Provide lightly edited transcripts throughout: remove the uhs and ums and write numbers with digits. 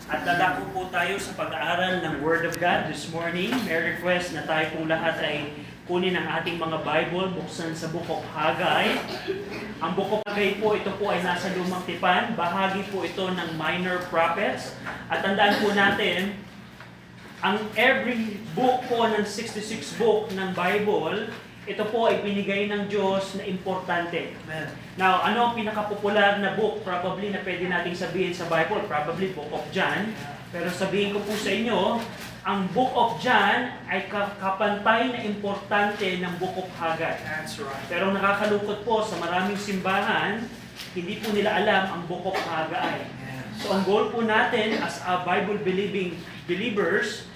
At dadako po tayo sa pag-aaral ng Word of God this morning. May request na tayo pong lahat ay kunin ang ating mga Bible, buksan sa Book of Haggai. Ang Book of Haggai po, ito po ay nasa Lumang Tipan. Bahagi po ito ng minor prophets. At tandaan po natin, ang every book po ng 66 book ng Bible, ito po ay binigay ng Diyos na importante. Amen. Now, ano ang pinakapopular na book probably na pwede nating sabihin sa Bible? Probably Book of John. Pero sabihin ko po sa inyo, ang Book of John ay kapantay na importante ng Book of Haggai. That's right. Pero nakakalungkot po sa maraming simbahan, hindi po nila alam ang Book of Haggai. So ang goal po natin as a Bible-believing believers,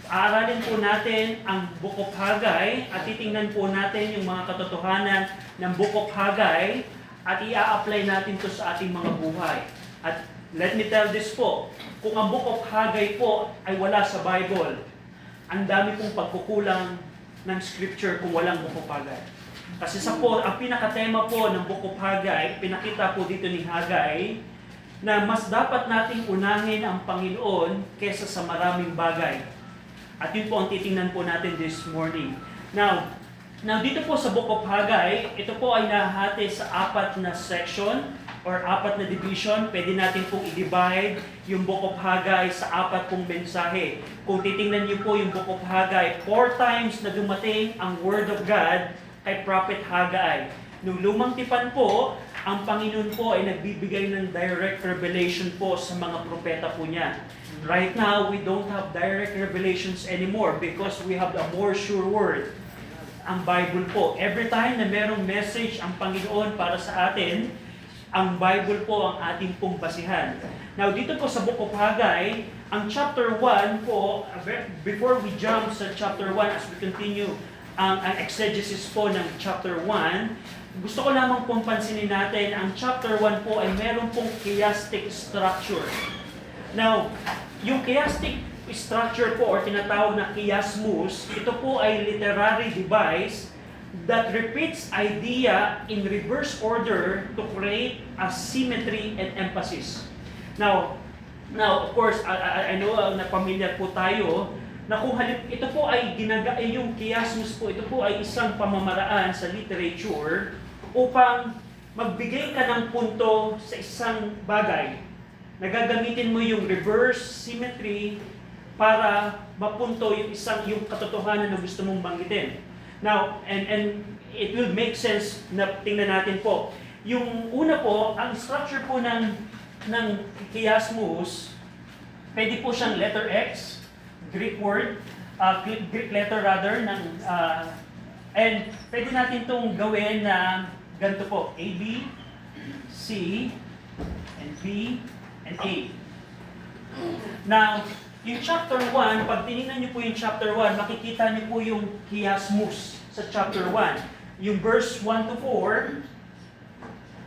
aaralin po natin ang Book of Haggai at titingnan po natin yung mga katotohanan ng Book of Haggai at i-apply natin to sa ating mga buhay. At let me tell this po, kung ang Book of Haggai po ay wala sa Bible, ang dami pong pagkukulang ng Scripture kung walang Book of Haggai. Kasi sa po, ang pinakatema po ng Book of Haggai, pinakita po dito ni Haggai, na mas dapat nating unahin ang Panginoon kesa sa maraming bagay. At yun po ang titingnan po natin this morning. Now dito po sa Book of Haggai, ito po ay nahati sa 4 na section or 4 na division. Pwede natin pong i-divide yung Book of Haggai sa 4 pong mensahe. Kung titingnan niyo po yung Book of Haggai, 4 times na dumating ang Word of God kay Prophet Haggai. Nung Lumang Tipan po, ang Panginoon po ay nagbibigay ng direct revelation po sa mga propeta po niya. Right now, we don't have direct revelations anymore because we have a more sure word. Ang Bible po. Every time na merong message ang Panginoon para sa atin, ang Bible po ang ating pong basihan. Now, dito po sa Book of Haggai, ang chapter 1 po, before we jump sa chapter 1 as we continue ang exegesis po ng chapter 1, gusto ko lamang pong pansinin natin, ang chapter 1 po ay meron pong chiastic structure. Now, yung chiastic structure po or tinatawag na chiasmus, ito po ay literary device that repeats idea in reverse order to create a symmetry and emphasis. Now of course, I know na pamilyar po tayo na kung ito po ay yung chiasmus po, ito po ay isang pamamaraan sa literature upang magbigay ka ng punto sa isang bagay. Nagagamitin mo yung reverse symmetry para mapunto yung katotohanan na gusto mong banggitin. Now, and it will make sense na tingnan natin po. Yung una po, ang structure po ng chiasmus, pwede po siyang letter X, Greek word, Greek letter rather, and pwede natin itong gawin na ganito po, A, B, C, and B, and A. Now, yung chapter 1, pag tinignan niyo po yung chapter 1, makikita niyo po yung chiasmus sa chapter 1. Yung verse 1 to 4,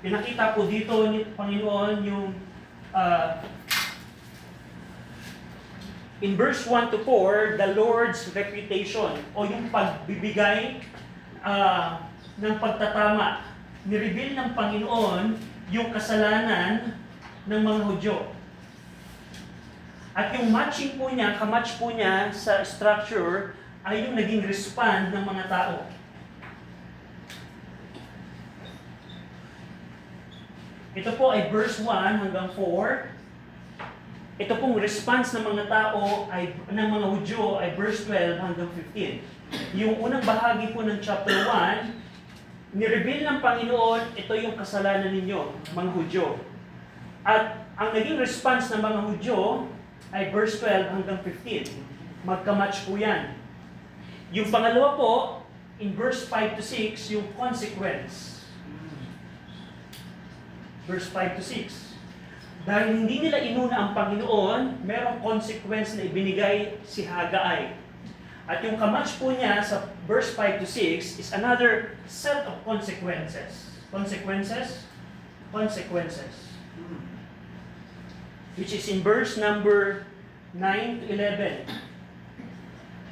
pinakita po dito ni Panginoon yung in verse 1 to 4, the Lord's reputation o yung pagbibigay ng pagtatama. Nireveal ng Panginoon yung kasalanan ng mga Hudyo. At yung matching po niya, kamatch po niya sa structure ay yung naging respond ng mga tao. Ito po ay verse 1 hanggang 4. Ito pong response ng mga tao ay ng mga Hudyo ay verse 12 hanggang 15. Yung unang bahagi po ng chapter 1, nireveal ng Panginoon, ito yung kasalanan ninyo, mga Hudyo. At ang naging response ng mga Hudyo ay verse 12 hanggang 15. Magkamatch po yan. Yung pangalawa po, in verse 5 to 6, yung consequence. Verse 5 to 6. Dahil hindi nila inuna ang Panginoon, merong consequence na ibinigay si Haggai. At yung kamatch po niya sa verse 5 to 6 is another set of consequences. Consequences? Consequences. Which is in verse number 9 to 11.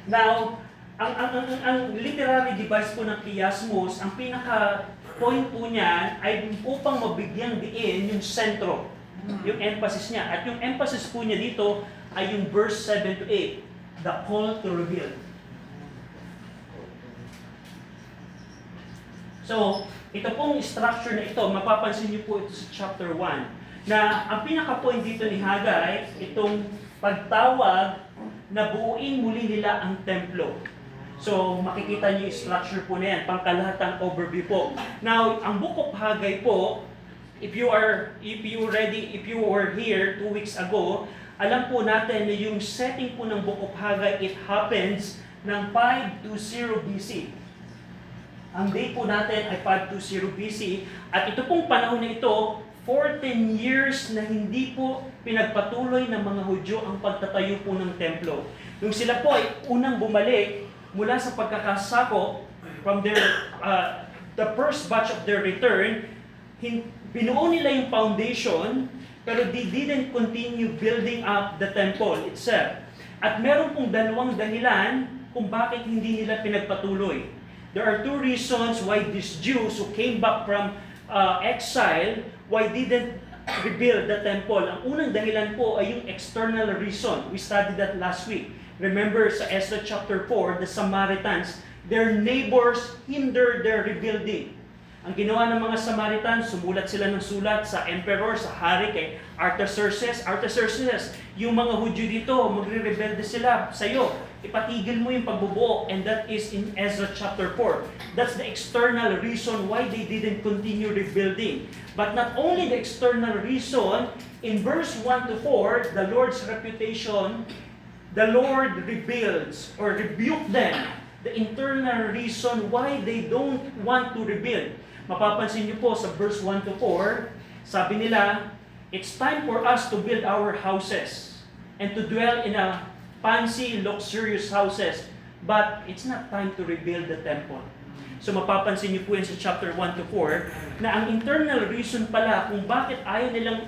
Now, ang literary device po ng chiasmus, ang pinaka-point po niyan ay upang mabigyang diin yung sentro. Yung emphasis niya. At yung emphasis po niya dito ay yung verse 7 to 8. The call to rebuild. So, ito pong structure na ito, mapapansin niyo po ito sa chapter 1, na ang pinaka-point dito ni Haggai, itong pagtawag na buuin muli nila ang templo. So, makikita niyo yung structure po na yan, pangkalahatang overview po. Now, ang Book of Haggai po, if you were here 2 weeks ago, alam po natin na yung setting po ng Book of Haggai, it happens ng 520 BC. Ang date po natin ay 520 BC, at ito pong panahon na ito, 14 years na hindi po pinagpatuloy ng mga Hudyo ang pagtatayo po ng templo. Nung sila po ay unang bumalik mula sa pagkakasako from the first batch of their return, binuo nila yung foundation, pero they didn't continue building up the temple itself. At meron pong dalawang dahilan kung bakit hindi nila pinagpatuloy. There are two reasons why these Jews who came back from exile, why didn't rebuild the temple. Ang unang dahilan po ay yung external reason. We studied that last week. Remember sa Ezra chapter 4, the Samaritans, their neighbors hindered their rebuilding. Ang ginawa ng mga Samaritans, sumulat sila ng sulat sa emperor, sa hari, kay Artaxerxes. Artaxerxes, yung mga Hudyo dito, magre-rebelde sila sa iyo. Ipatigil mo yung pagbubuo, and that is in Ezra chapter 4. That's the external reason why they didn't continue rebuilding. But not only the external reason, in verse 1 to 4, the Lord's reputation, the Lord rebuilds or rebuke them. The internal reason why they don't want to rebuild. Mapapansin niyo po sa verse 1 to 4, sabi nila, it's time for us to build our houses and to dwell in a fancy, luxurious houses. But it's not time to rebuild the temple. So mapapansin niyo po yan sa chapter 1 to 4, na ang internal reason pala kung bakit ayaw nilang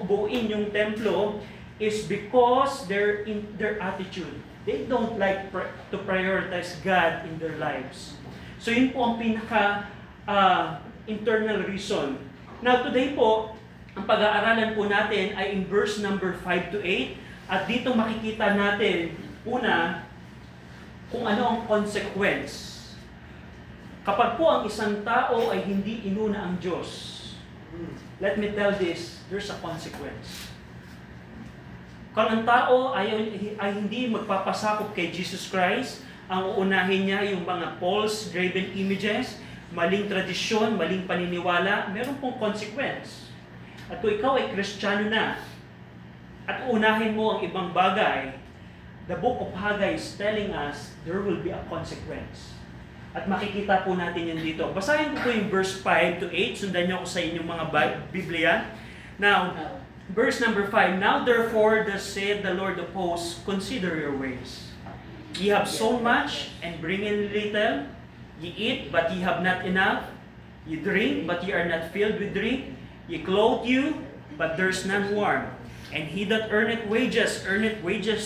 buuin yung templo is because their attitude. They don't like to prioritize God in their lives. So yun po ang pinaka internal reason. Now today po, ang pag-aaralan po natin ay in verse number 5 to 8. At dito makikita natin, una, kung ano ang consequence. Kapag po ang isang tao ay hindi inuna ang Diyos, let me tell this, there's a consequence. Kung ang tao ay hindi magpapasakop kay Jesus Christ, ang uunahin niya yung mga false graven images, maling tradisyon, maling paniniwala, meron pong consequence. At kung ikaw ay Kristiyano na, at uunahin mo ang ibang bagay, the Book of Haggai is telling us there will be a consequence. At makikita po natin yan dito. Basahin ko po yung verse 5 to 8. Sundan niyo ako sa inyong mga Biblia. Now, verse number 5, now therefore, thus saith the Lord of hosts, consider your ways. Ye have sown much, and bring in little. Ye eat, but ye have not enough. Ye drink, but ye are not filled with drink. Ye clothe you, but there's none warm. And he that earneth wages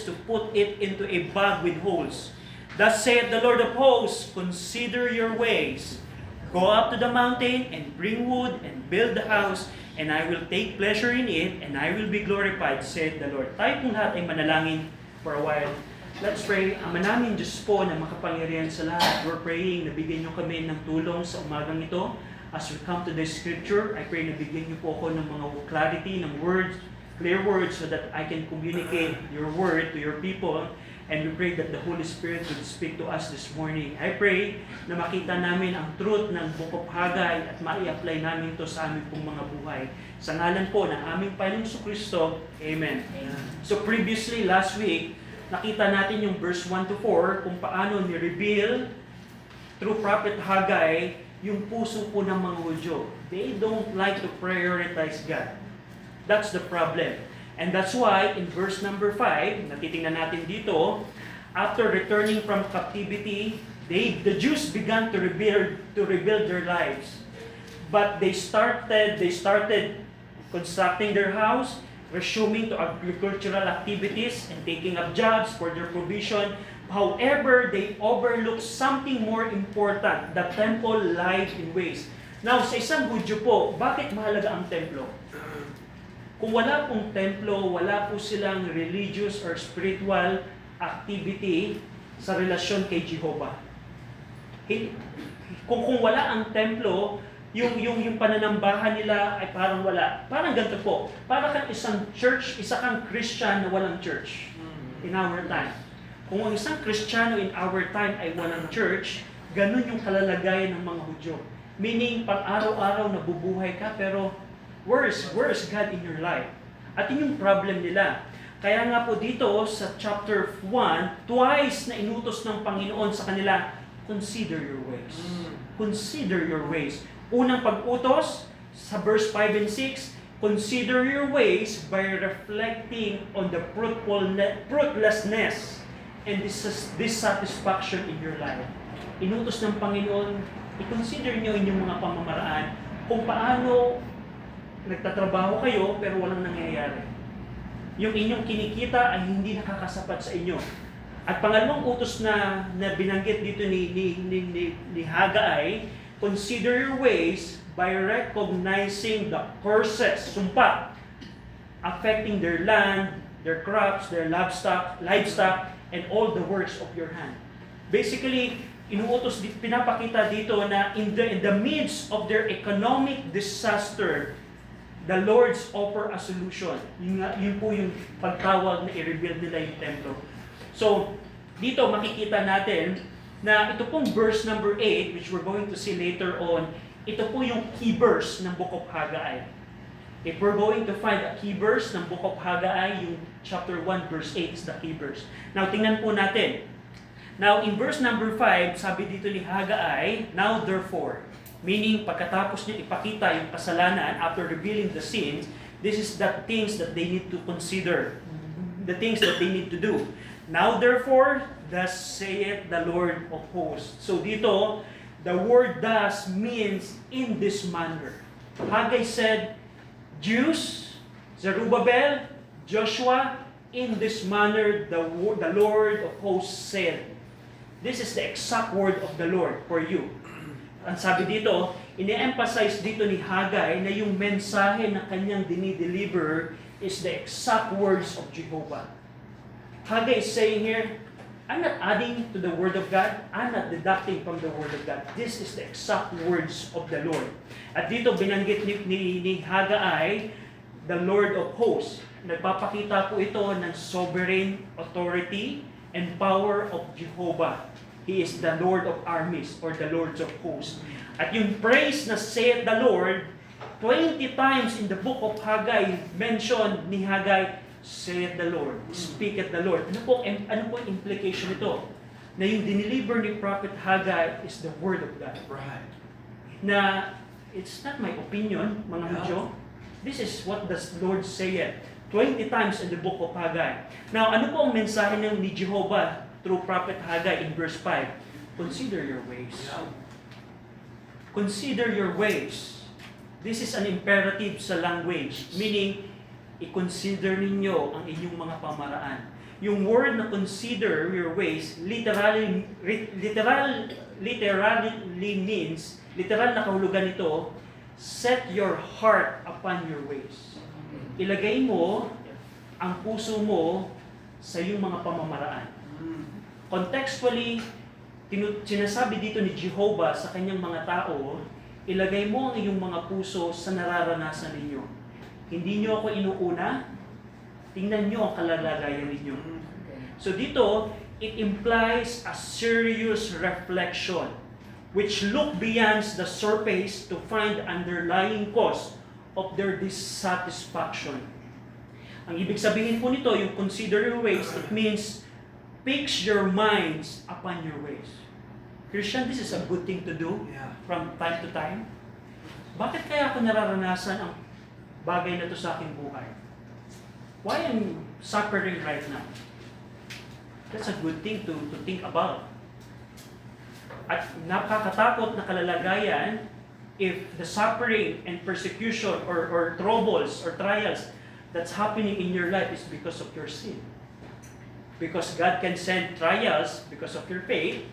to put it into a bag with holes. Thus saith the Lord of hosts, consider your ways. Go up to the mountain, and bring wood, and build the house, and I will take pleasure in it, and I will be glorified, said the Lord. Tayo pong lahat ay manalangin for a while. Let's pray. Ama namin, Diyos po na makapangyarihan sa lahat, we're praying na bigyan niyo kami ng tulong sa umagang ito. As we come to this scripture, I pray na bigyan niyo po ako ng mga clarity, ng words, clear words, so that I can communicate your word to your people. And we pray that the Holy Spirit will speak to us this morning. I pray na makita namin ang truth ng Book of Haggai at mai-apply namin ito sa aming pong mga buhay. Sa ngalan po ng aming Panginoong Jesucristo, Amen. So previously, last week, nakita natin yung verse 1 to 4 kung paano ni-reveal through Prophet Haggai yung puso po ng mga Hudyo. They don't like to prioritize God. That's the problem. And that's why in verse number 5, natitingnan natin dito, after returning from captivity, the Jews began to rebuild their lives. But they started constructing their house, resuming to agricultural activities and taking up jobs for their provision. However, they overlooked something more important, the temple life in ways. Now, sa isang Hudyo po, bakit mahalaga ang templo? Kung wala pong templo, wala po silang religious or spiritual activity sa relasyon kay Jehovah. Kung wala ang templo, yung pananambahan nila ay parang wala. Parang ganito po. Para kang isang church, isa kang Christian na walang church in our time. Kung ang isang Kristiyano in our time ay walang church, ganun yung kalalagayan ng mga Hudyo. Meaning, pang-araw-araw nabubuhay ka, pero where is God in your life? At yun yung problem nila. Kaya nga po dito sa chapter 1, twice na inutos ng Panginoon sa kanila, consider your ways. Consider your ways. Unang pag-utos, sa verse 5 and 6, consider your ways by reflecting on the fruitlessness and dissatisfaction in your life. Inutos ng Panginoon, i-consider nyo inyong mga pamamaraan kung paano nagtatrabaho kayo pero walang nangyayari. Yung inyong kinikita ay hindi nakakasapat sa inyo. At pangalawang utos na binanggit dito ni Hagai, consider your ways by recognizing the curses, sumpa, affecting their land, their crops, their livestock, and all the works of your hand. Basically, pinapakita dito na in the midst of their economic disaster, the Lord's offer a solution. Yun po yung pagtawag na i-rebuild nila yung templo. So, dito makikita natin na ito pong verse number 8, which we're going to see later on, ito po yung key verse ng Book of Haggai. If we're going to find a key verse ng Book of Haggai, yung chapter 1, verse 8 is the key verse. Now, tingnan po natin. Now, in verse number 5, sabi dito ni Haggai, now therefore, meaning pagkatapos niya ipakita yung kasalanan after revealing the sins, this is the things that they need to consider, the things that they need to do. Now therefore, thus saith the Lord of hosts. So dito, the word thus means in this manner. Haggai said, Jews, Zerubbabel, Joshua, in this manner the Lord of hosts said. This is the exact word of the Lord for you. Ang sabi dito, ini-emphasize dito ni Haggai na yung mensahe na kanyang dinideliver is the exact words of Jehovah. Haggai is saying here, I'm not adding to the Word of God. I'm not deducting from the Word of God. This is the exact words of the Lord. At dito binanggit ni Haggai, the Lord of hosts. Nagpapakita po ito ng sovereign authority and power of Jehovah. He is the Lord of armies or the Lord of hosts. At yung praise na saith the Lord, 20 times in the book of Haggai, mentioned ni Haggai, saith the Lord, speaketh the Lord. Ano po implication nito? Na yung dineliver ni Prophet Haggai is the Word of God. Right. Na it's not my opinion, mga Hudyo. This is what the Lord saith. 20 times in the book of Haggai. Now, ano po ang mensahe ni Jehovah through Prophet Haggai in verse 5? Consider your ways. Consider your ways. This is an imperative sa language, meaning, i-consider ninyo ang inyong mga pamaraan. Yung word na consider your ways, literally means, literal na kahulugan nito, set your heart upon your ways. Ilagay mo ang puso mo sa iyong mga pamamaraan. Contextually, sinasabi dito ni Jehovah sa kanyang mga tao, ilagay mo ang iyong mga puso sa nararanasan ninyo. Hindi nyo ako inuuna, tingnan nyo ang kalalagayan ninyo. So dito, it implies a serious reflection which look beyond the surface to find the underlying cause of their dissatisfaction. Ang ibig sabihin po nito, yung consider your ways, it means fix your minds upon your ways. Christian, this is a good thing to do from time to time. Bakit kaya ako nararanasan ang bagay na to sa aking buhay? Why am suffering right now? That's a good thing to think about. At nakakatakot na kalalagayan if the suffering and persecution or troubles or trials that's happening in your life is because of your sin. Because God can send trials because of your faith.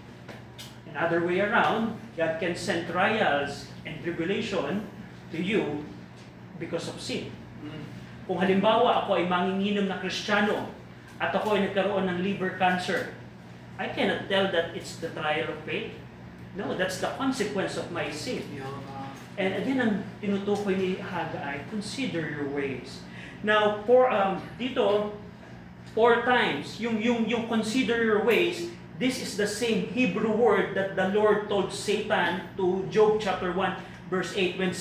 Another way around, God can send trials and tribulation to you because of sin. Kung halimbawa ako ay manginginom na Kristiyano at ako ay nagkaroon ng liver cancer, I cannot tell that it's the trial of faith. No, that's the consequence of my sin. And again, ang tinutukoy ni Haggai, consider your ways. Now, dito, 4 times, yung consider your ways, this is the same Hebrew word that the Lord told Satan to Job chapter 1, verse 8, when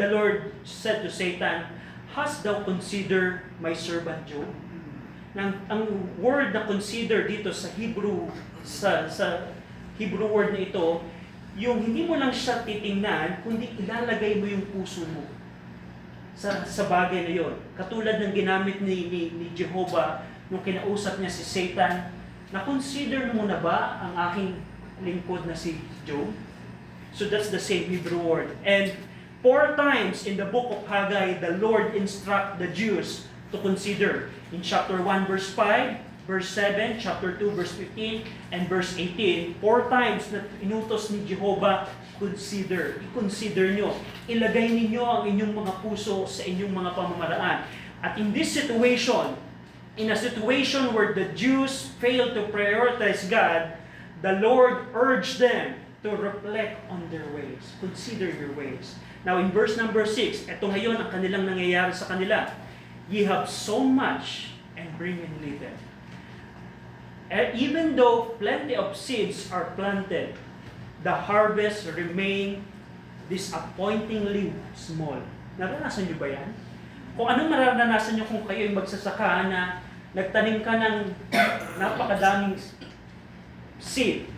the Lord said to Satan, "Hast thou considered my servant Job?" Ang word na consider dito sa Hebrew, sa Hebrew word na ito, yung hindi mo lang siya titingnan, kundi ilalagay mo yung puso mo sa bagay na yon. Katulad ng ginamit ni Jehovah nung kinausap niya si Satan, na-consider mo na ba ang aking lingkod na si Job? So that's the same Hebrew word. And 4 times in the book of Haggai, the Lord instruct the Jews to consider. In chapter 1, verse 5, verse 7, chapter 2, verse 15, and verse 18, 4 times na inutos ni Jehovah, consider. I-consider nyo. Ilagay ninyo ang inyong mga puso sa inyong mga pamamaraan. At in this situation, in a situation where the Jews failed to prioritize God, the Lord urged them to reflect on their ways. Consider your ways. Now in verse number 6, ito ngayon ang kanilang nangyayari sa kanila. Ye have so much and bring in little. And even though plenty of seeds are planted, the harvest remain disappointingly small. Naranasan niyo ba yan? Kung anong naranasan niyo kung kayo ay magsasaka na nagtanim ka ng napakadaming seed.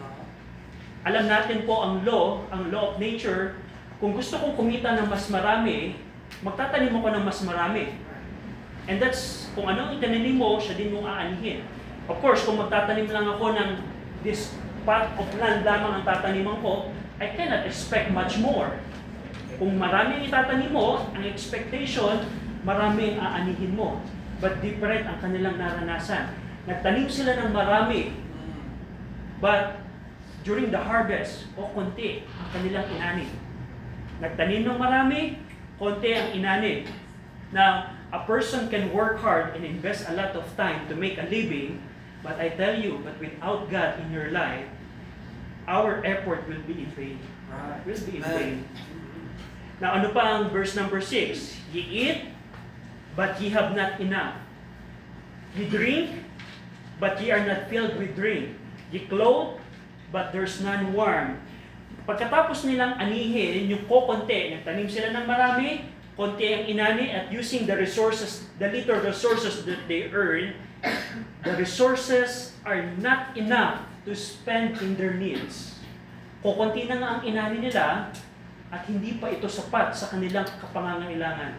Alam natin po ang law of nature, kung gusto kong kumita ng mas marami, magtatanim ako ng mas marami. And that's, kung anong itananim mo, siya din mong aanihin. Of course, kung magtatanim lang ako ng this part of land lamang ang tataniman ko, I cannot expect much more. Kung marami ang itatanim mo, ang expectation, marami ang aanihin mo. But different ang kanilang naranasan. Nagtanim sila ng marami, but during the harvest, konti ang kanilang inanim. Nagtanim ng marami, konti ang inanim. Now, a person can work hard and invest a lot of time to make a living, but I tell you, but without God in your life, our effort will be in vain. Will be in vain. Now, ano pa ang verse number 6? Ye eat, but ye have not enough. Ye drink, but ye are not filled with drink. Ye clothe, but there's none warm. Pagkatapos nilang anihin, yung kokonti, nagtanim sila ng marami, konti ang inani, at using the resources, the little resources that they earn, the resources are not enough to spend in their needs. Kokonti na nga ang inani nila, at hindi pa ito sapat sa kanilang kapangangailangan.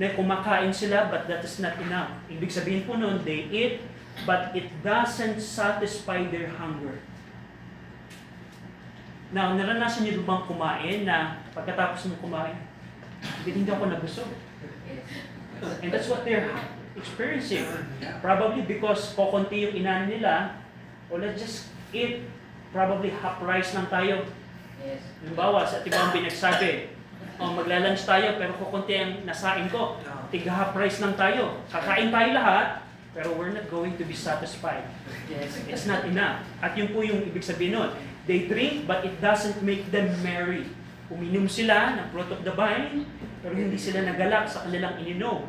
Na kumakain sila, but that is not enough. Ibig sabihin po noon, they eat, but it doesn't satisfy their hunger. Now, naranasan niyo bang kumain na pagkatapos mo kumain, hindi ako nabusog? And that's what they're experiencing. Probably because kokonti yung inani nila, or let's just eat probably half rice lang tayo. Halimbawa, sa ibang binagsabi, magla-lunch tayo pero kukunti ang nasain ko. Tiga half rice lang tayo. Kakain tayo lahat, pero we're not going to be satisfied. It's not enough. At yun po yung ibig sabihin nun. They drink, but it doesn't make them merry. Uminom sila ng fruit of the vine, pero hindi sila nagalak sa kanilang ininom.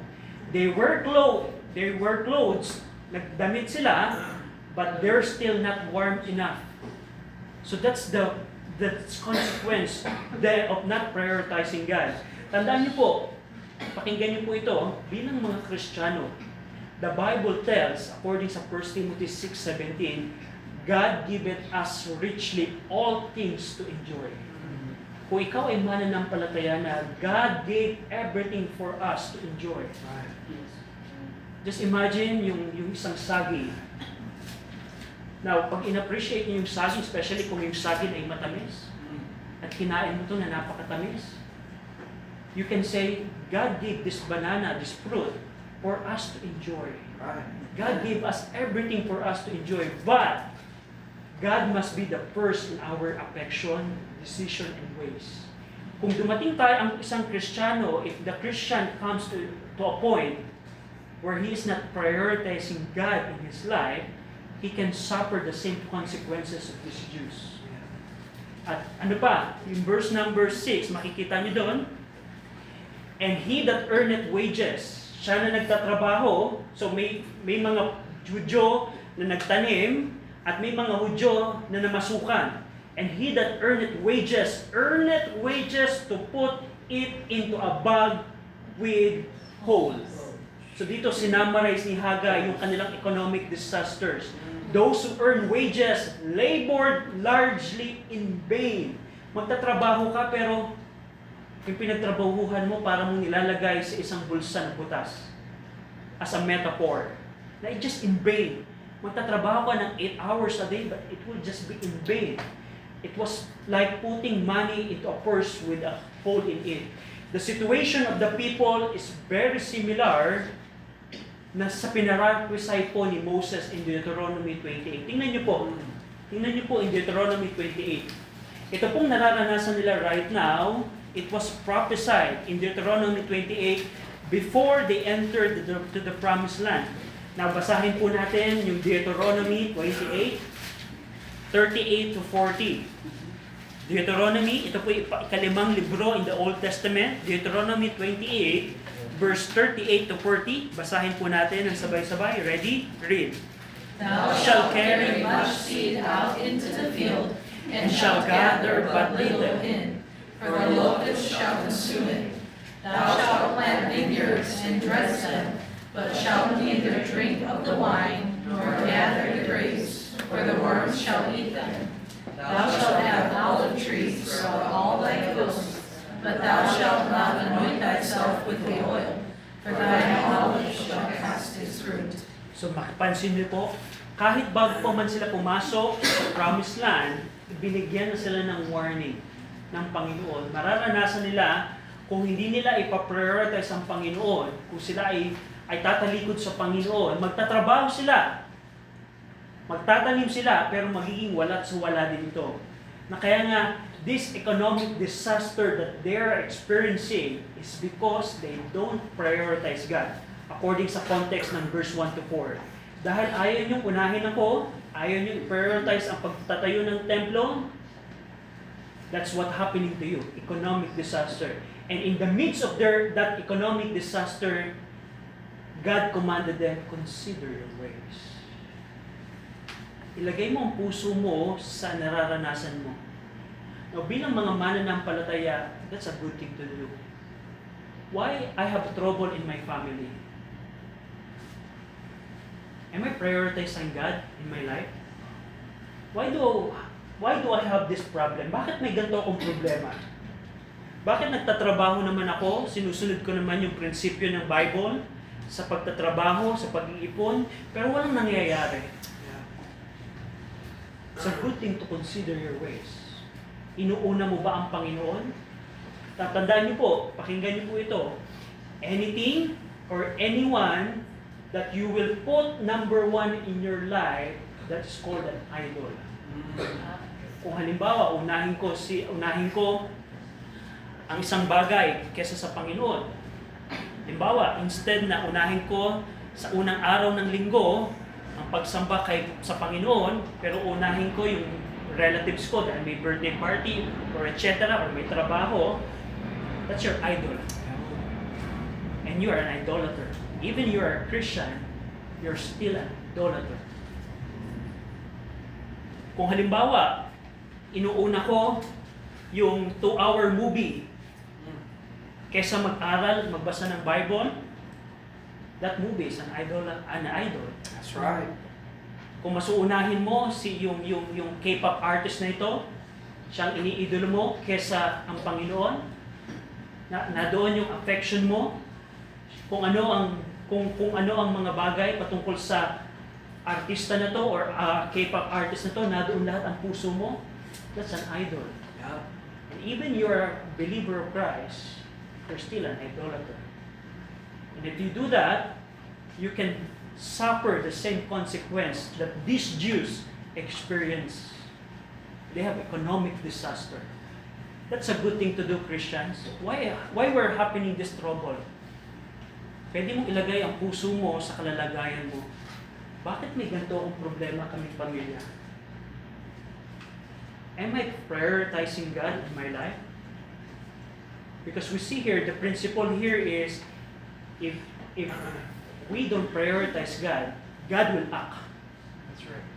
They wear clothes, nagdamit sila, but they're still not warm enough. So that's the consequence of not prioritizing God. Tandaan niyo po, pakinggan niyo po ito, bilang mga Kristiyano, the Bible tells, according sa 1 Timothy 6:17, God giveth us richly all things to enjoy. Kung ikaw ay mananampalataya na God gave everything for us to enjoy. Just imagine yung isang saging. Now, pag in-appreciate niyo yung saging, especially kung yung saging ay matamis, at kinain mo ito na napakatamis, you can say, God gave this banana, this fruit, for us to enjoy. God gave us everything for us to enjoy, but God must be the first in our affection, decision, and ways. Kung dumating tayo ang isang Kristiyano, if the Christian comes to a point where he is not prioritizing God in his life, he can suffer the same consequences of these Jews. At ano pa, yung verse number 6, makikita niyo doon, and he that earneth wages, siya na nagtatrabaho, so may mga Hudyo na nagtanim, at may mga Hudyo na namasukan. And he that earneth wages to put it into a bag with holes. So dito sinamarize ni Haggai yung kanilang economic disasters. Those who earn wages labored largely in vain. Magtatrabaho ka pero yung pinagtrabahuhan mo para mong nilalagay sa isang bulsa na butas. As a metaphor. Na it's just in vain. Magtatrabaho ka ng 8 hours a day but it will just be in vain. It was like putting money into a purse with a hole in it. The situation of the people is very similar na sa pinaraquisite po ni Moses in Deuteronomy 28. Tingnan niyo po in Deuteronomy 28. Ito pong nararanasan nila right now, it was prophesied in Deuteronomy 28 before they entered to the promised land. Now, basahin po natin yung Deuteronomy 28, 38 to 40. Deuteronomy, ito po yung ikalimang libro in the Old Testament. Deuteronomy 28, verse 38 to 40. Basahin po natin ng sabay-sabay. Ready? Read. Thou shalt carry much seed out into the field, and shalt gather but little in, for the locust shall consume it. Thou shalt plant vineyards and dress them, but shalt neither drink of the wine, nor gather the grapes, for the worms shall eat them. Thou shalt have olive trees throughout all thy coasts, but thou shalt not anoint thyself with the oil, for thine olive shall cast its fruit. So makipansin niyo po, kahit bago pa man sila pumasok sa promised land, binigyan na sila ng warning ng Panginoon. Mararanasan nila kung hindi nila ipaprioritize ang Panginoon, kung sila ay tatalikod sa Panginoon, magtatrabaho sila. Magtatanim sila, pero magiging wala't wala din ito. Na kaya nga, this economic disaster that they're experiencing is because they don't prioritize God. According sa context ng verse 1 to 4. Dahil ayaw niyong unahin ako, ayaw niyong prioritize ang pagtatayo ng templo, that's what happening to you. Economic disaster. And in the midst of that economic disaster, God commanded them, consider your ways. Ilagay mo ang puso mo sa nararanasan mo. Now, bilang mga mananampalataya, that's a good thing to do. Why I have trouble in my family? Am I prioritizing God in my life? Why do I have this problem? Bakit may ganito akong problema? Bakit nagtatrabaho naman ako? Sinusunod ko naman yung prinsipyo ng Bible sa pagtatrabaho, sa pag-iipon, pero walang nangyayari. It's a good thing to consider your ways. Inuuna mo ba ang Panginoon? Tatandaan niyo po, pakinggan niyo po ito. Anything or anyone that you will put number one in your life, that's called an idol. Kung halimbawa, unahin ko ang isang bagay kesa sa Panginoon. Halimbawa, instead na unahin ko sa unang araw ng linggo, ang pagsamba sa Panginoon, pero unahin ko yung relatives ko dahil may birthday party or etc. or may trabaho, that's your idol. And you are an idolater. Even you are a Christian, you're still an idolater. Kung halimbawa, inuuna ko yung 2-hour movie kesa mag-aral, magbasa ng Bible, that movie is an idol. That's right. Kung masuunahin mo yung K-pop artist na ito, siyang iniidolo mo kesa ang Panginoon, na doon yung affection mo, kung ano ang mga bagay patungkol sa artista na to or K-pop artist na to, na doon lahat ang puso mo, that's an idol. Yeah. And even you're a believer of Christ, you're still an idolater. And if you do that, you can suffer the same consequence that these Jews experience. They have economic disaster. That's a good thing to do, Christians. Why we're happening this trouble? Pwede mong ilagay ang puso mo sa kalalagayan mo. Bakit may ganito akong problema kaming pamilya? Am I prioritizing God in my life? Because we see here, the principle here is, if we don't prioritize God, God will act. That's right.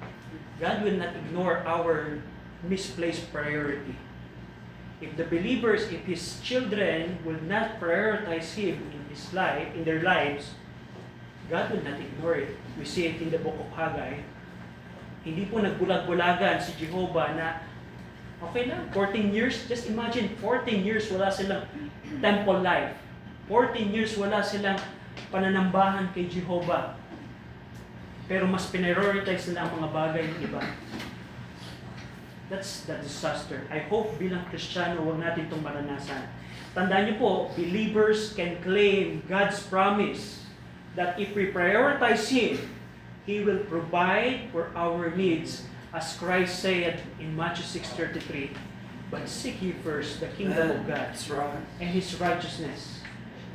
God will not ignore our misplaced priority. If the believers, if His children will not prioritize Him in His life, in their lives, God will not ignore it. We see it in the book of Haggai. Hindi po nagbulag-bulagan si Jehovah na, okay lang, 14 years, just imagine, 14 years wala silang temple life. 14 years wala silang pananambahan kay Jehovah. Pero mas prioritize nila ang mga bagay ng iba. That's the disaster. I hope bilang Kristiyano, huwag natin itong maranasan. Tandaan niyo po, believers can claim God's promise that if we prioritize Him, He will provide for our needs. As Christ said in Matthew 6:33, "But seek ye first the kingdom of God That's right. and His righteousness,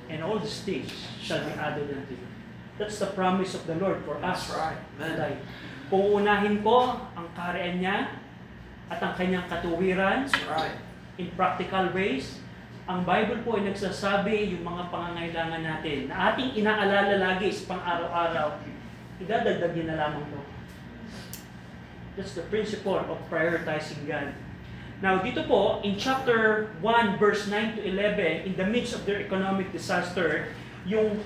and all these things shall be added unto you." That's the promise of the Lord for us. That's right. Today. Kung unahin ko ang kaharian niya at ang kanyang katuwiran That's right. in practical ways, ang Bible po ay nagsasabi yung mga pangangailangan natin na ating inaalala lagi sa pang-araw-araw, idadagdag niya na lamang to. That's the principle of prioritizing God. Now, dito po, in chapter 1, verse 9 to 11, in the midst of their economic disaster, yung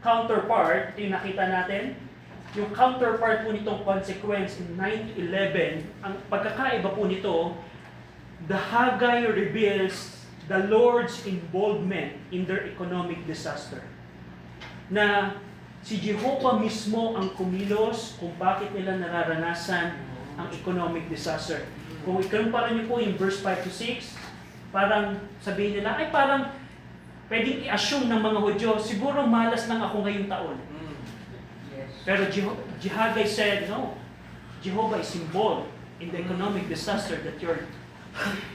counterpart, yung nakita natin, yung counterpart po nitong consequence in 9 to 11, ang pagkakaiba po nito, the Haggai reveals the Lord's involvement in their economic disaster. Na si Jehovah mismo ang kumilos kung bakit nila nararanasan ang economic disaster. Kung ikumpara niyo po yung verse 5 to 6, parang sabihin nila, ay parang pwedeng i-assume ng mga Hudyo, siguro malas lang ako ngayong taon. Pero Haggai said, no, Jehovah is involved in the economic disaster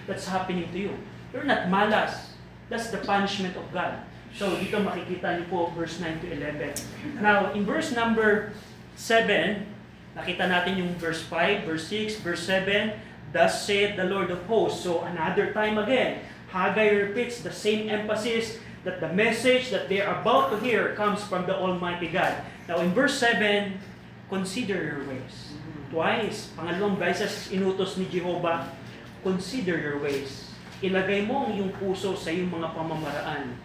that's happening to you. You're not malas. That's the punishment of God. So dito makikita niyo po verse 9 to 11. Now, in verse number 7, nakita natin yung verse 5, verse 6, verse 7, "Thus saith the Lord of hosts." So another time again, Haggai repeats the same emphasis that the message that they are about to hear comes from the Almighty God. Now in verse 7, consider your ways. Twice, pangalawang beses inutos ni Jehovah, consider your ways. Ilagay mo ang iyong puso sa iyong mga pamamaraan.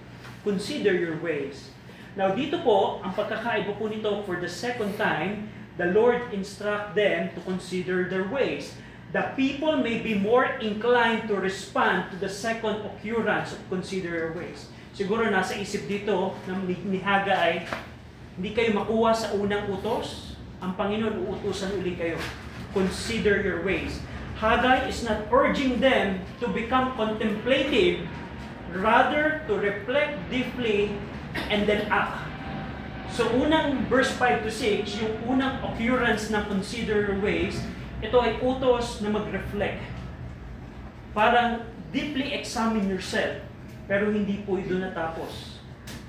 Consider your ways. Now dito po, ang pagkakaiba po nito for the second time, the Lord instruct them to consider their ways. The people may be more inclined to respond to the second occurrence of consider your ways. Siguro nasa isip dito ni Haggai, hindi kayo makuha sa unang utos, ang Panginoon uutusan uli kayo. Consider your ways. Haggai is not urging them to become contemplative, rather to reflect deeply and then act. So unang verse 5 to 6, yung unang occurrence ng consider your ways, ito ay utos na mag-reflect. Parang deeply examine yourself, pero hindi po ito natapos.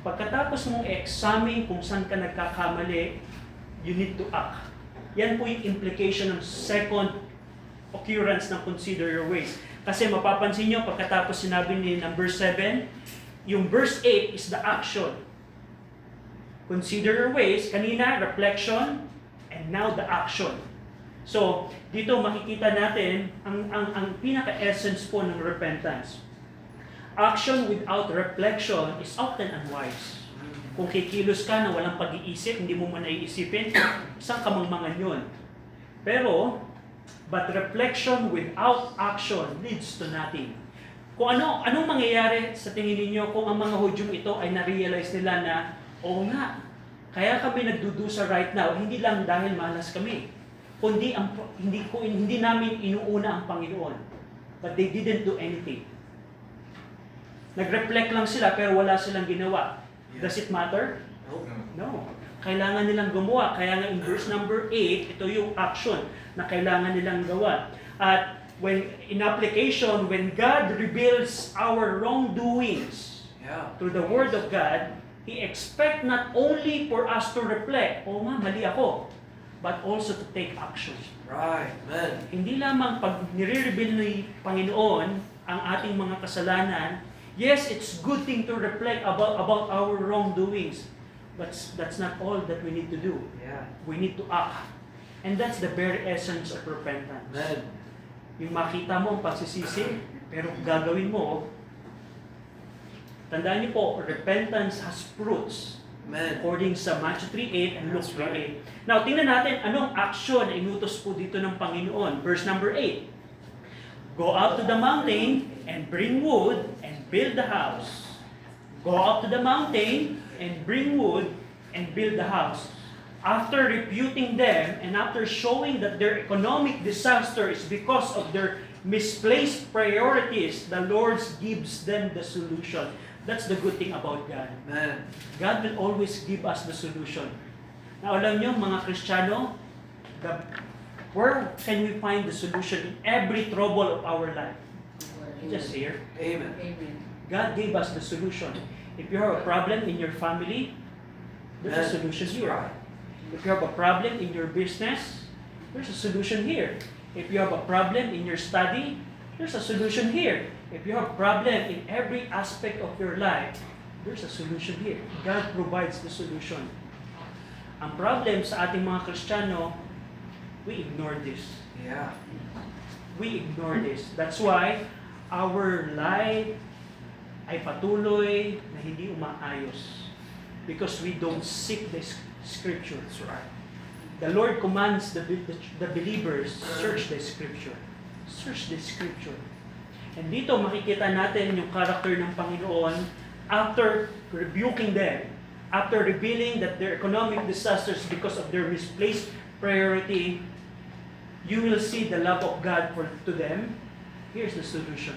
Pagkatapos mong i-examine kung saan ka nagkakamali, you need to act. Yan po yung implication ng second occurrence ng consider your ways. Kasi mapapansin nyo, pagkatapos sinabi ni ng verse 7, yung verse 8 is the action. Consider your ways, kanina, reflection, and now the action. So, dito makikita natin ang pinaka-essence po ng repentance. Action without reflection is often unwise. Kung kikilos ka na walang pag-iisip, hindi mo man naiisipin, isang kamangmangan yun. Pero, but reflection without action leads to nothing. Kung anong mangyayari sa tingin ninyo kung ang mga Hudyong ito ay na-realize nila na, oo nga, kaya kami nagdudusa right now, hindi lang dahil malas kami, kundi hindi namin inuuna ang Panginoon. But they didn't do anything. Nag-reflect lang sila pero wala silang ginawa. Does it matter? No. Kailangan nilang gumawa. Kaya nga in verse number 8, ito yung action na kailangan nilang gawa. At when in application, when God reveals our wrongdoings Yeah. through the Word of God, He expects not only for us to reflect, oh nga, mali ako, but also to take action. Right. Amen. Hindi lamang pag nire-reveal ni Panginoon ang ating mga kasalanan, yes, it's good thing to reflect about our wrongdoings, but that's not all that we need to do. Yeah. We need to act. And that's the very essence of repentance. Amen. Yung makita mo ang pagsisisi, pero gagawin mo, tandaan niyo po, repentance has fruits. Amen. According sa Matthew 3:8 and Luke That's right. 3:8. Now, tingnan natin anong action na inutos po dito ng Panginoon. Verse number 8. Go up to the mountain and bring wood and build the house. Go up to the mountain and bring wood and build the house. After refuting them and after showing that their economic disaster is because of their misplaced priorities, the Lord gives them the solution. That's the good thing about God. Amen. God will always give us the solution. Now, alam nyo, mga Kristiyano, where can we find the solution in every trouble of our life? Just here. Amen. God gave us the solution. If you have a problem in your family, there's a Amen. solution That's here. right. If you have a problem in your business, there's a solution here. If you have a problem in your study, there's a solution here. If you have a problem in every aspect of your life, there's a solution here. God provides the solution. Ang problem sa ating mga Kristiyano, we ignore this. Yeah. We ignore this. That's why our life ay patuloy na hindi umaayos. Because we don't seek the Scripture. That's right. The Lord commands the believers, search the Scripture. Search the Scripture. And dito makikita natin yung character ng Panginoon after rebuking them, after revealing that their economic disasters because of their misplaced priority, you will see the love of God to them. Here's the solution.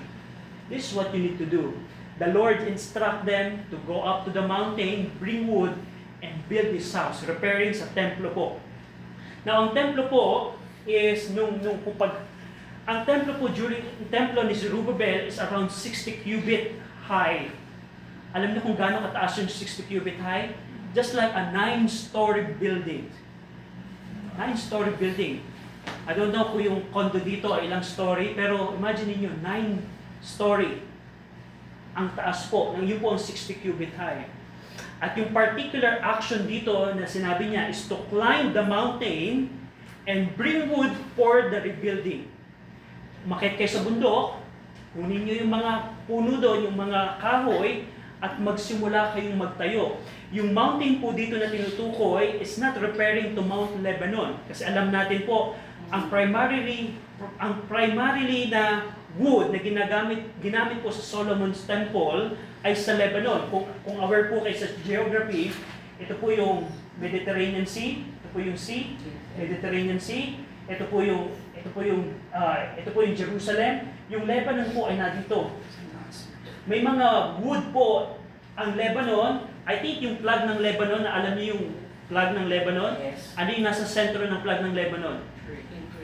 This is what you need to do. The Lord instruct them to go up to the mountain, bring wood, and build this house, repairing sa templo po. Now, ang templo po is ang templo po during templo ni Zerubbabel is around 60 cubit high. Alam niyo kung gaano kataas yung 60 cubit high? Just like a 9-story building. 9-story building. I don't know kung yung condo dito ay ilang story, pero imagine niyo 9-story ang taas po. Yun po ang 60 cubit high. At yung particular action dito na sinabi niya is to climb the mountain and bring wood for the rebuilding. Umakyat kayo sa bundok, kunin niyo yung mga puno doon, yung mga kahoy, at magsimula kayong magtayo. Yung mountain po dito na tinutukoy is not referring to Mount Lebanon. Kasi alam natin po, ang primarily na wood na ginamit po sa Solomon's Temple ay sa Lebanon. Kung aware po kayo sa geography, ito po yung Mediterranean Sea, ito po yung Sea, Mediterranean Sea, ito po yung Jerusalem. Yung Lebanon po ay nandito. May mga wood po ang Lebanon. I think yung flag ng Lebanon, na alam niyo yung flag ng Lebanon? Yes. Ano yung nasa sentro ng flag ng Lebanon?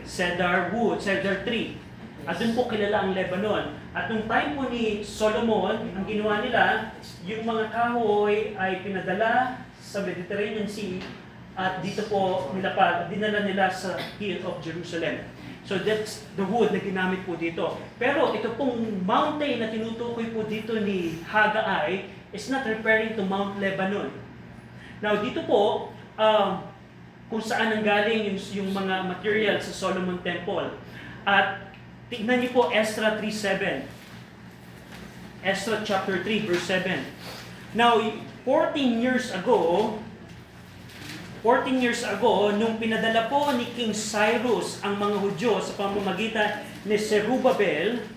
Cedar wood, cedar tree. At doon po kilala ang Lebanon. At nung time po ni Solomon, ang ginawa nila, yung mga kahoy ay pinadala sa Mediterranean Sea at dito po dinala nila sa hill of Jerusalem. So that's the wood na ginamit po dito. Pero ito pong mountain na tinutukoy po dito ni Haggai is not referring to Mount Lebanon. Now dito po, kung saan nanggaling yung mga material sa Solomon Temple. At tignan niyo po Ezra 3:7. Ezra chapter 3 verse 7. Now, 14 years ago, nung pinadala po ni King Cyrus ang mga Hudyo sa pamamagitan ni Zerubbabel,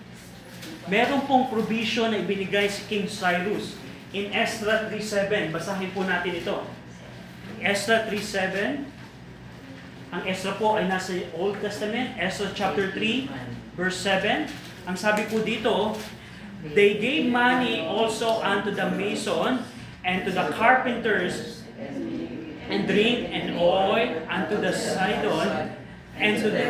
meron pong provision na ibinigay si King Cyrus. In Ezra 3:7, basahin po natin ito. Ezra 3:7, ang Ezra po ay nasa Old Testament, Ezra chapter 3, verse 7. Ang sabi po dito, they gave money also unto the mason and to the carpenters, and drink and oil unto the Sidon, and to the...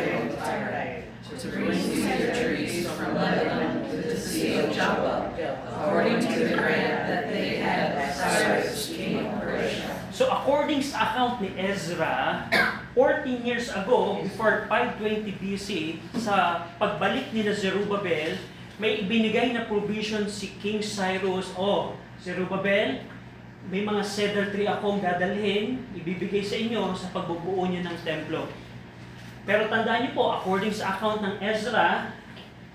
to bring cedar trees from Lebanon to the sea of Joppa, according to the grant that they had of Cyrus, king of Persia. So according sa account ni Ezra, 14 years ago, before 520 BC, sa pagbalik ni na Zerubbabel, may ibinigay na provision si King Cyrus. Zerubbabel, may mga cedar tree akong dadalhin, ibibigay sa inyo sa pagbubuo niyo ng templo. Pero tandaan niyo po, according sa account ng Ezra,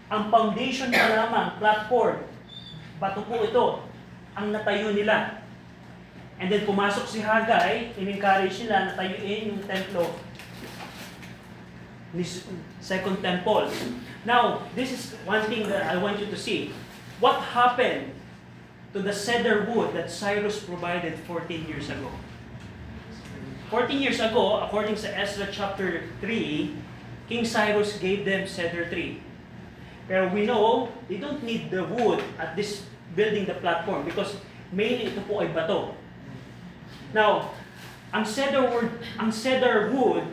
ang foundation pa lamang, platform, bato po ito, ang natayo nila. And then pumasok si Haggai, in-encourage nila na tayuin yung templo, second temple. Now, this is one thing that I want you to see. What happened to the cedar wood that Cyrus provided 14 years ago? 14 years ago, according sa Ezra chapter 3, King Cyrus gave them cedar tree. Pero we know, they don't need the wood at this building the platform because mainly ito po ay bato. Now, ang cedar wood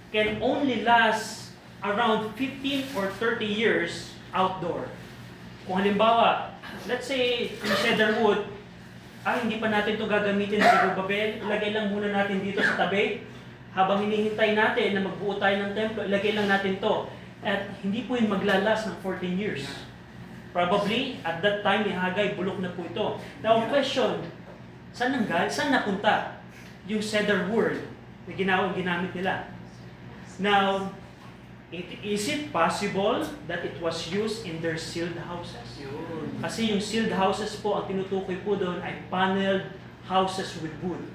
can only last around 15 or 30 years outdoor. Kung halimbawa, let's say, yung cedar wood, hindi pa natin ito gagamitin sa Zerubbabel, ilagay lang muna natin dito sa tabi. Habang hinihintay natin na magbuo tayo ng templo, ilagay lang natin to. At hindi po yun maglalas ng 14 years. Probably, at that time ni Haggai, bulok na po ito. Now, question, saan napunta yung cedar wood na ginamit nila? Now, is it possible that it was used in their sealed houses? Kasi yung sealed houses po, ang tinutukoy po doon ay paneled houses with wood.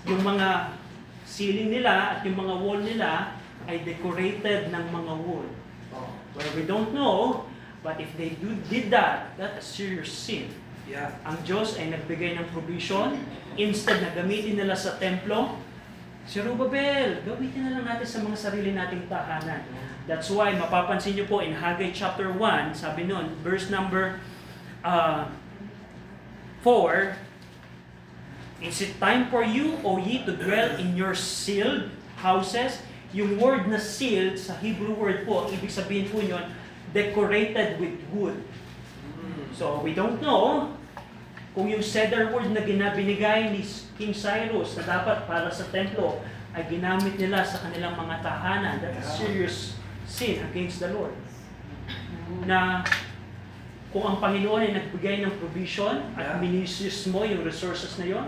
Yung mga ceiling nila at yung mga wall nila ay decorated ng mga wood. Well, we don't know, but if they did that, that's a serious sin. Yeah. Ang Diyos ay nagbigay ng provision, instead na gamitin nila sa templo, Zerubbabel, gamitin na lang natin sa mga sarili nating tahanan. That's why, mapapansin niyo po in Haggai chapter 1, sabi nun, verse number 4, is it time for you, O ye, to dwell in your sealed houses? Yung word na sealed, sa Hebrew word po, ibig sabihin po yun, decorated with wood. So, we don't know kung yung cedar wood na binigay ni King Cyrus na dapat para sa templo ay ginamit nila sa kanilang mga tahanan. That's a serious sin against the Lord. Na kung ang Panginoon ay nagbigay ng provision at minususe mo yung resources na yon,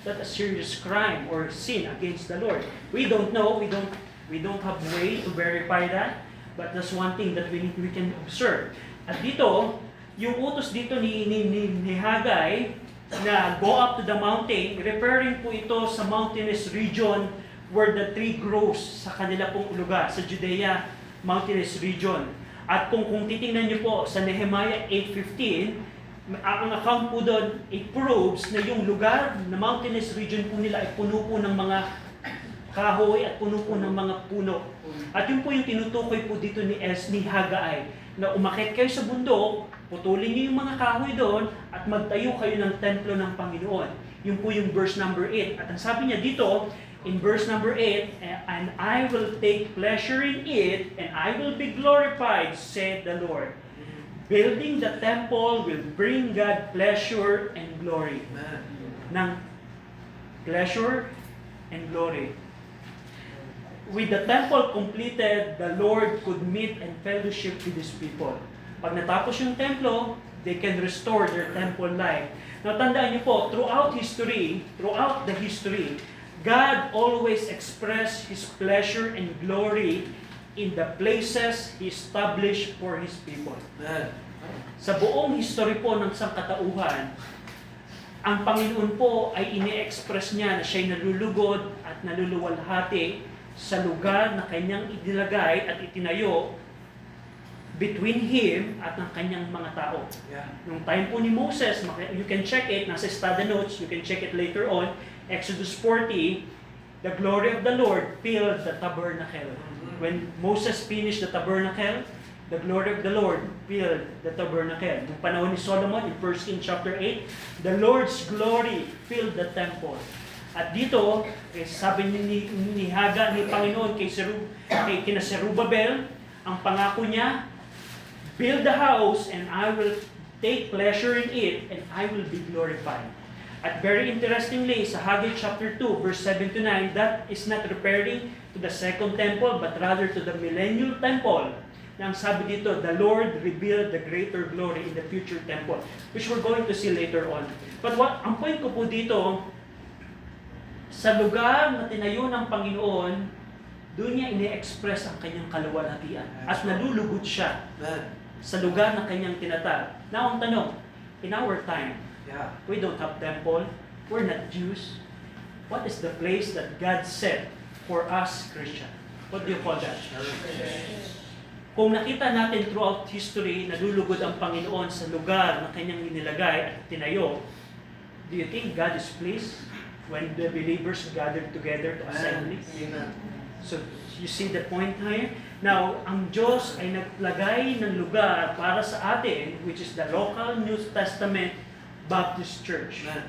that's a serious crime or sin against the Lord. We don't know, we don't have way to verify that, but that's one thing that we can observe. At dito, yung utos dito ni Haggai na go up to the mountain, referring po ito sa mountainous region where the tree grows sa kanila pong lugar, sa Judea mountainous region. At kung titingnan niyo po sa Nehemiah 8:15, ang account po doon, it proves na yung lugar na mountainous region po nila ay puno po ng mga kahoy at puno po ng mga puno. At yun po yung tinutukoy po dito ni Haggai, na umakyat kayo sa bundok, putulin niyo yung mga kahoy doon, at magtayo kayo ng templo ng Panginoon. Yun po yung verse number 8. At ang sabi niya dito, in verse number 8, and I will take pleasure in it, and I will be glorified, said the Lord. Building the temple will bring God pleasure and glory. Ng pleasure and glory. With the temple completed, the Lord could meet and fellowship with His people. Pag natapos yung templo, they can restore their temple life. Now, tandaan niyo po, throughout the history, God always expressed His pleasure and glory in the places He established for His people. Sa buong history po ng sangkatauhan, ang Panginoon po ay ini-express niya na siya'y nalulugod at naluluwalhati sa lugar na kanyang idilagay at itinayo between Him at ng kanyang mga tao. Nung time po ni Moses, you can check it, nasa study notes, you can check it later on, Exodus 40, the glory of the Lord filled the tabernacle. When Moses finished the tabernacle, the glory of the Lord filled the tabernacle. Nung panahon ni Solomon, in 1 Kings chapter 8, the Lord's glory filled the temple. At dito, sabi ni Haggai, ni Panginoon kina Zerubbabel, Ang pangako niya, build the house and I will take pleasure in it and I will be glorified. At very interestingly, sa Haggai chapter 2, verse 7 to 9, that is not referring to the second temple, but rather to the millennial temple. Na ang sabi dito, the Lord revealed the greater glory in the future temple, which we're going to see later on. But ang point ko po dito, sa lugar na tinayo ng Panginoon, doon niya ini-express ang kanyang kaluwalhatian at nalulugod siya sa lugar na kanyang tinatag. Now, ang tanong, in our time, we don't have temple, we're not Jews. What is the place that God set for us Christian? What do you call that? Kung nakita natin throughout history, nalulugod ang Panginoon sa lugar na kanyang inilagay at tinayo, do you think God is pleased when the believers gathered together to assembly? Amen. So, you see the point here? Now, ang Diyos ay naglagay ng lugar para sa atin, which is the local New Testament Baptist Church. Amen.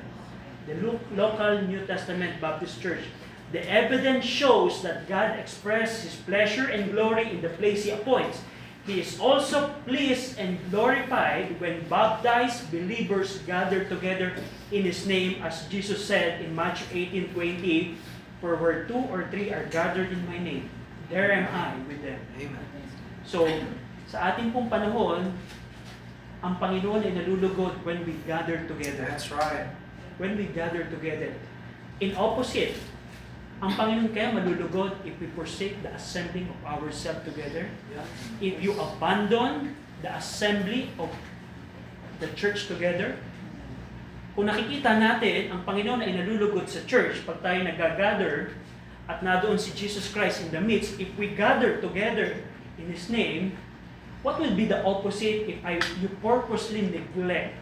The local New Testament Baptist Church. The evidence shows that God expressed His pleasure and glory in the place He appoints. He is also pleased and glorified when baptized believers gather together in His name, as Jesus said in Matthew 18:20, "For where 2 or 3 are gathered in My name, there am I with them." Amen. So, sa ating pong panahon, ang Panginoon ay nalulugod when we gather together. That's right. When we gather together. In opposite, ang Panginoon kaya malulugod if we forsake the assembling of ourselves together. If you abandon the assembly of the church together. Kung nakikita natin, ang Panginoon ay nalulugod sa church pag tayo nag-gather at nadoon si Jesus Christ in the midst. If we gather together in His name, what will be the opposite if you purposely neglect?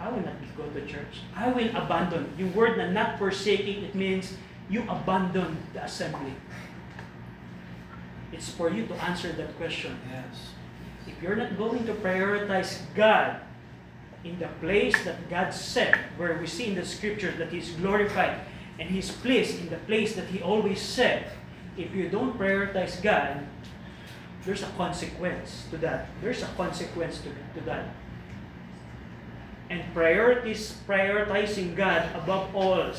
I will not go to church. I will abandon. Yung word na not forsaking, it means you abandon the assembly. It's for you to answer that question. Yes. If you're not going to prioritize God in the place that God set, where we see in the scripture that He's glorified and He's pleased in the place that He always set, if you don't prioritize God, there's a consequence to that. There's a consequence to that. And prioritizing God above all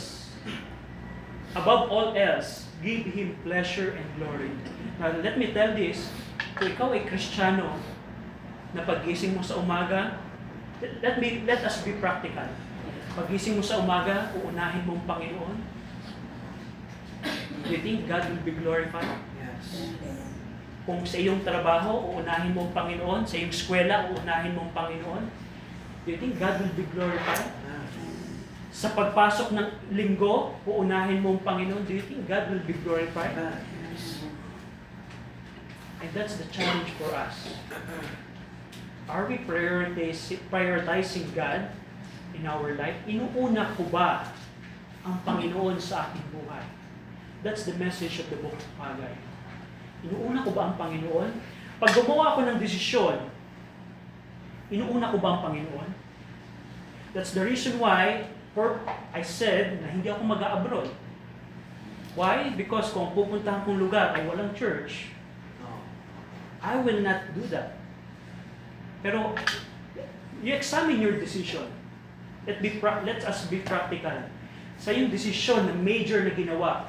else, give Him pleasure and glory. Now, let me tell this, kung ikaw ay Kristiyano, na paggising mo sa umaga, let us be practical. Paggising mo sa umaga, uunahin mo ang Panginoon. Do you think God will be glorified? Yes. Kung sa iyong trabaho, uunahin mo ang Panginoon. Sa iyong eskwela, uunahin mo ang Panginoon. Do you think God will be glorified? Sa pagpasok ng linggo, uunahin mo ang Panginoon. Do you think God will be glorified? And that's the challenge for us. Are we prioritizing God in our life? Inuuna ko ba ang Panginoon sa aking buhay? That's the message of the book of Haggai. Inuuna ko ba ang Panginoon? Pag gumawa ako ng desisyon, inuuna ko ba ang Panginoon? That's the reason why I said na hindi ako mag-a-abroad. Why? Because kung pupuntahan kong lugar ay walang church, I will not do that. Pero, you examine your decision. Let us be practical. Sa yung desisyon na major na ginawa,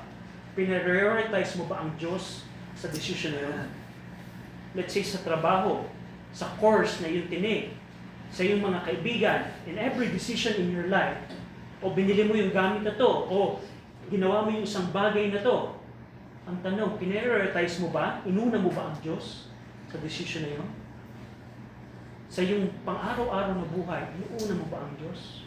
prioritize mo ba ang Diyos sa decision na yun? Let's say sa trabaho, sa course na yung tinig, sa iyong mga kaibigan, in every decision in your life, o binili mo yung gamit na to, o ginawa mo yung isang bagay na to, ang tanong, prioritize mo ba? Inuna mo ba ang Diyos sa decision na yun? Sa iyong pang-araw-araw na buhay, inuuna mo ba ang Diyos?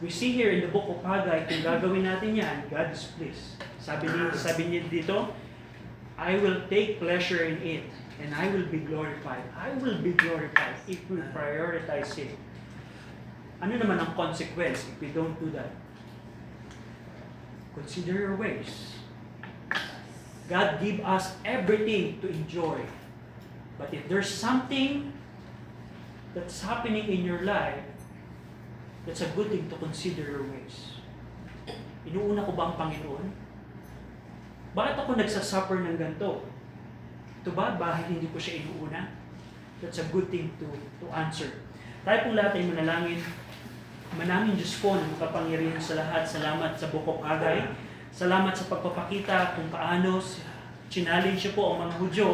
We see here in the book of Haggai, kung gagawin natin yan, God is pleased. Sabi niya dito, I will take pleasure in it, and I will be glorified. I will be glorified if we prioritize it. Ano naman ang consequence if we don't do that? Consider your ways. God give us everything to enjoy. But if there's something that's happening in your life, that's a good thing to consider your ways. Inuuna ko ba ang Panginoon? Bakit ako nagsasuffer ng ganito? Ito ba? Bahil hindi ko siya inuuna? That's a good thing to answer. Tayo pong lahat ay manalangin. Manaming Diyos po na makapangyarihan sa lahat. Salamat sa Book of Haggai. Salamat sa pagpapakita kung paano challenge siya po ang mga Hudyo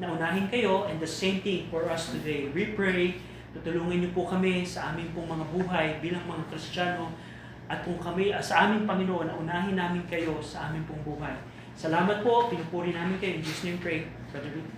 na unahin kayo, and the same thing for us today. We pray, tutulungan niyo po kami sa aming pong mga buhay bilang mga Kristiyano, at kung kami sa aming Panginoon na unahin namin kayo sa aming pong buhay. Salamat po, pinupuri namin kayo. In Jesus' name pray, Brother Ruth.